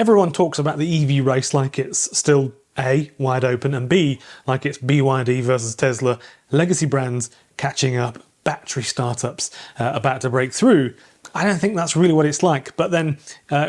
everyone talks about the EV race like it's still A, wide open, and B, like it's BYD versus Tesla, legacy brands catching up, battery startups about to break through. I don't think that's really what it's like. But then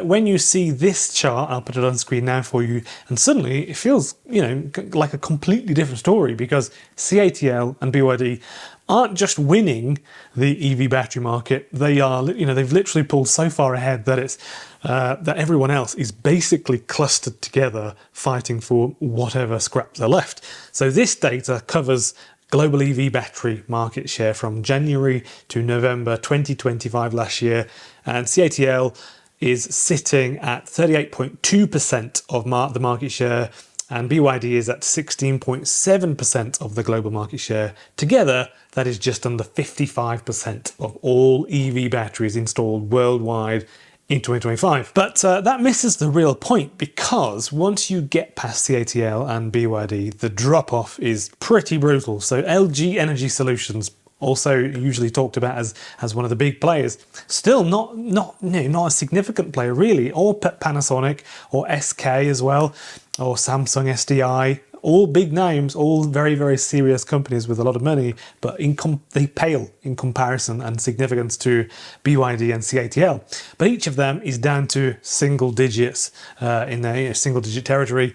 when you see this chart, I'll put it on screen now for you, and suddenly it feels, like a completely different story, because CATL and BYD aren't just winning the EV battery market. They are, they've literally pulled so far ahead that it's that everyone else is basically clustered together fighting for whatever scraps are left. So this data covers global EV battery market share from January to November 2025 last year, and CATL is sitting at 38.2% of the market share, and BYD is at 16.7% of the global market share. Together, that is just under 55% of all EV batteries installed worldwide in 2025. But that misses the real point, because once you get past CATL and BYD, the drop-off is pretty brutal. So LG Energy Solutions, also usually talked about as one of the big players, still not a significant player really, or Panasonic, or SK as well, or Samsung SDI. All big names, all very, very serious companies with a lot of money, but they pale in comparison and significance to BYD and CATL. But each of them is down to single digits in their single digit territory.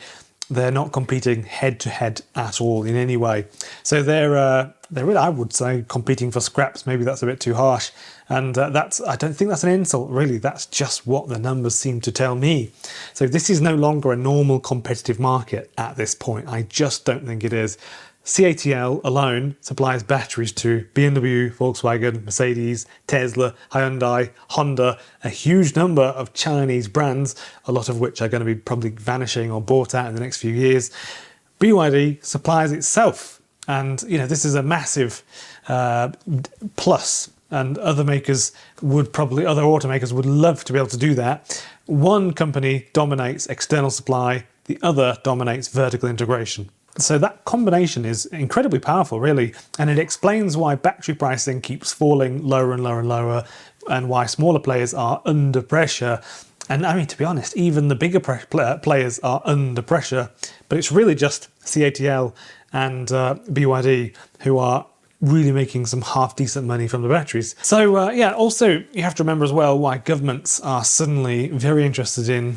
They're not competing head to head at all in any way. So they're really, I would say, competing for scraps. Maybe that's a bit too harsh. And I don't think that's an insult, really. That's just what the numbers seem to tell me. So this is no longer a normal competitive market at this point. I just don't think it is. CATL alone supplies batteries to BMW, Volkswagen, Mercedes, Tesla, Hyundai, Honda, a huge number of Chinese brands, a lot of which are going to be probably vanishing or bought out in the next few years. BYD supplies itself, and this is a massive plus, and other automakers would love to be able to do that. One company dominates external supply, the other dominates vertical integration. So that combination is incredibly powerful, really, and it explains why battery pricing keeps falling lower and lower and lower, and why smaller players are under pressure. And I mean, to be honest, even the bigger players are under pressure, but it's really just CATL and BYD who are really making some half-decent money from the batteries. So yeah, also you have to remember as well why governments are suddenly very interested in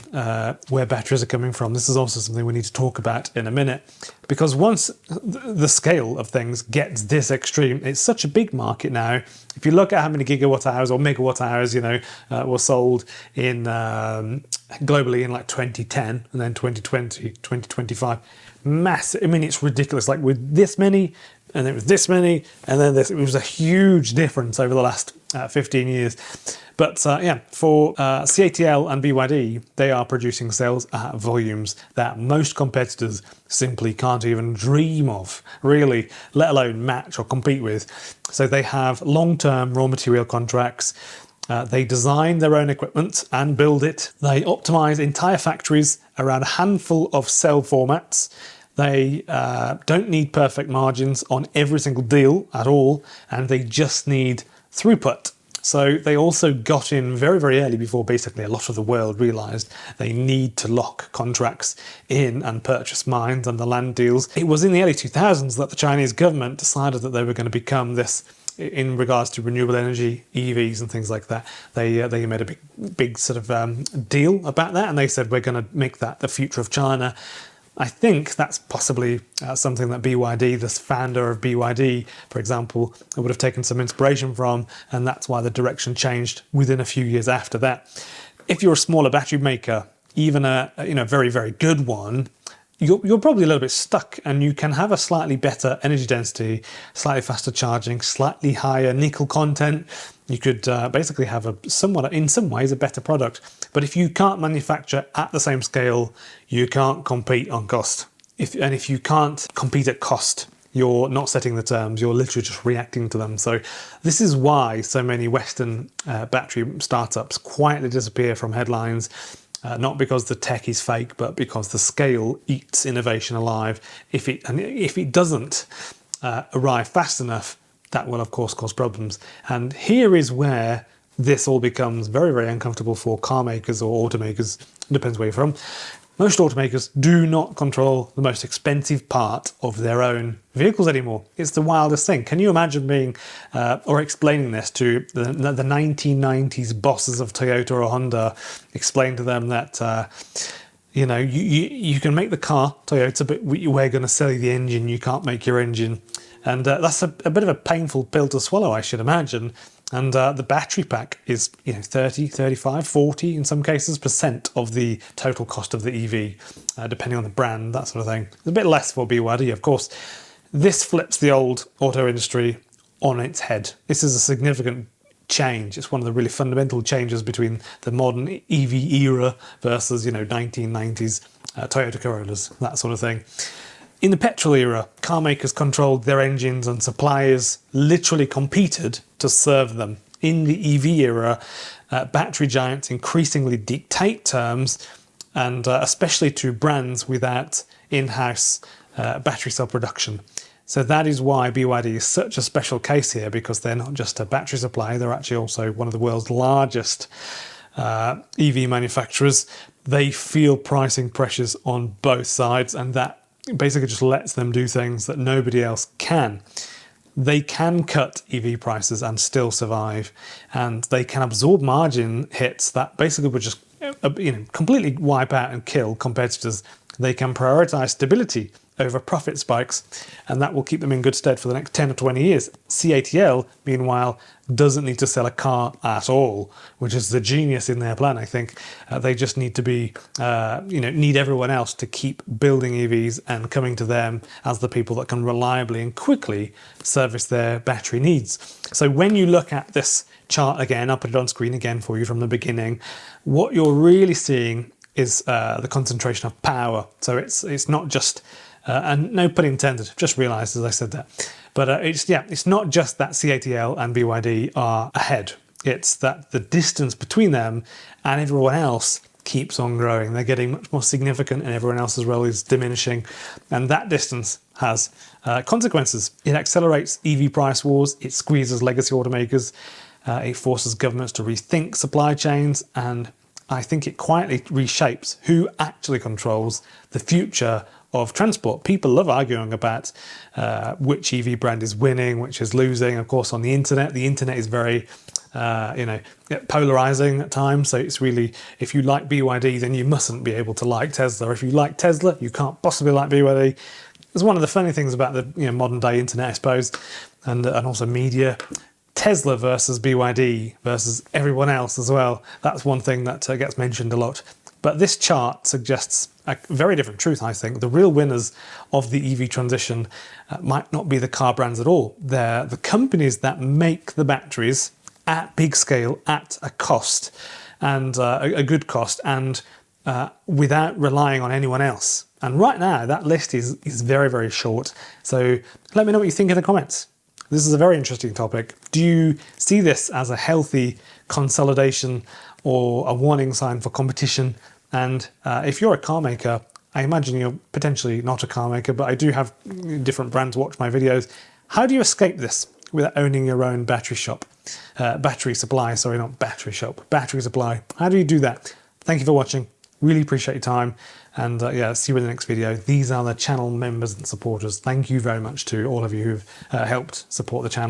where batteries are coming from. This is also something we need to talk about in a minute, because once the scale of things gets this extreme, it's such a big market now. If you look at how many gigawatt hours or megawatt hours were sold in globally in like 2010 and then 2020, 2025, massive. I mean, it's ridiculous. Like with this many, and it was this many, and then this. It was a huge difference over the last 15 years. But yeah, for CATL and BYD, they are producing sales at volumes that most competitors simply can't even dream of, really, let alone match or compete with. So they have long-term raw material contracts. They design their own equipment and build it. They optimize entire factories around a handful of cell formats. They don't need perfect margins on every single deal at all, and they just need throughput. So they also got in very, very early, before basically a lot of the world realised they need to lock contracts in and purchase mines and the land deals. It was in the early 2000s that the Chinese government decided that they were going to become this, in regards to renewable energy, EVs and things like that. They made a big sort of deal about that, and they said, we're going to make that the future of China. I think that's possibly something that BYD, this founder of BYD, for example, would have taken some inspiration from, and that's why the direction changed within a few years after that. If you're a smaller battery maker, even a very, very good one, you're probably a little bit stuck, and you can have a slightly better energy density, slightly faster charging, slightly higher nickel content. You could basically have in some ways, a better product. But if you can't manufacture at the same scale, you can't compete on cost. If you can't compete at cost, you're not setting the terms, you're literally just reacting to them. So this is why so many Western battery startups quietly disappear from headlines. Not because the tech is fake, but because the scale eats innovation alive. If it doesn't arrive fast enough, that will of course cause problems. And here is where this all becomes very, very uncomfortable for car makers or automakers, depends where you're from. Most automakers do not control the most expensive part of their own vehicles anymore. It's the wildest thing. Can you imagine being or explaining this to the 1990s bosses of Toyota or Honda, explain to them that you know, you can make the car, Toyota, but we're going to sell you the engine. You can't make your engine. And that's a bit of a painful pill to swallow, I should imagine. And the battery pack is, you know, 30, 35, 40 in some cases % of the total cost of the EV, depending on the brand, that sort of thing. It's a bit less for BYD, of course. This flips the old auto industry on its head. This is a significant change. It's one of the really fundamental changes between the modern EV era versus, you know, 1990s Toyota Corollas, that sort of thing. In the petrol era, car makers controlled their engines and suppliers literally competed to serve them. In the EV era, battery giants increasingly dictate terms, and especially to brands without in-house battery cell production. So that is why BYD is such a special case here, because they're not just a battery supplier, they're actually also one of the world's largest EV manufacturers. They feel pricing pressures on both sides, and that basically just lets them do things that nobody else can. They can cut EV prices and still survive, and they can absorb margin hits that basically would just completely wipe out and kill competitors. They can prioritize stability over profit spikes, and that will keep them in good stead for the next 10 or 20 years. CATL, meanwhile, doesn't need to sell a car at all, which is the genius in their plan, I think. They just need to be, need everyone else to keep building EVs and coming to them as the people that can reliably and quickly service their battery needs. So when you look at this chart again, I'll put it on screen again for you from the beginning, what you're really seeing is the concentration of power. So it's not just and no pun intended, just realised as I said that. But it's not just that CATL and BYD are ahead. It's that the distance between them and everyone else keeps on growing. They're getting much more significant, and everyone else's role is diminishing. And that distance has consequences. It accelerates EV price wars. It squeezes legacy automakers. It forces governments to rethink supply chains, and I think it quietly reshapes who actually controls the future of transport. People love arguing about which EV brand is winning, which is losing. Of course, on the internet is very, polarizing at times. So it's really, if you like BYD, then you mustn't be able to like Tesla. If you like Tesla, you can't possibly like BYD. It's one of the funny things about the modern day internet, I suppose, and also media. Tesla versus BYD versus everyone else as well. That's one thing that gets mentioned a lot. But this chart suggests a very different truth, I think. The real winners of the EV transition might not be the car brands at all. They're the companies that make the batteries at big scale, at a cost, and a good cost, and without relying on anyone else. And right now, that list is very, very short. So let me know what you think in the comments. This is a very interesting topic. Do you see this as a healthy consolidation or a warning sign for competition? And if you're a car maker, I imagine you're potentially not a car maker, but I do have different brands watch my videos. How do you escape this without owning your own battery shop? Battery supply, sorry, not battery shop, battery supply. How do you do that? Thank you for watching. Really appreciate your time. And see you in the next video. These are the channel members and supporters. Thank you very much to all of you who've helped support the channel.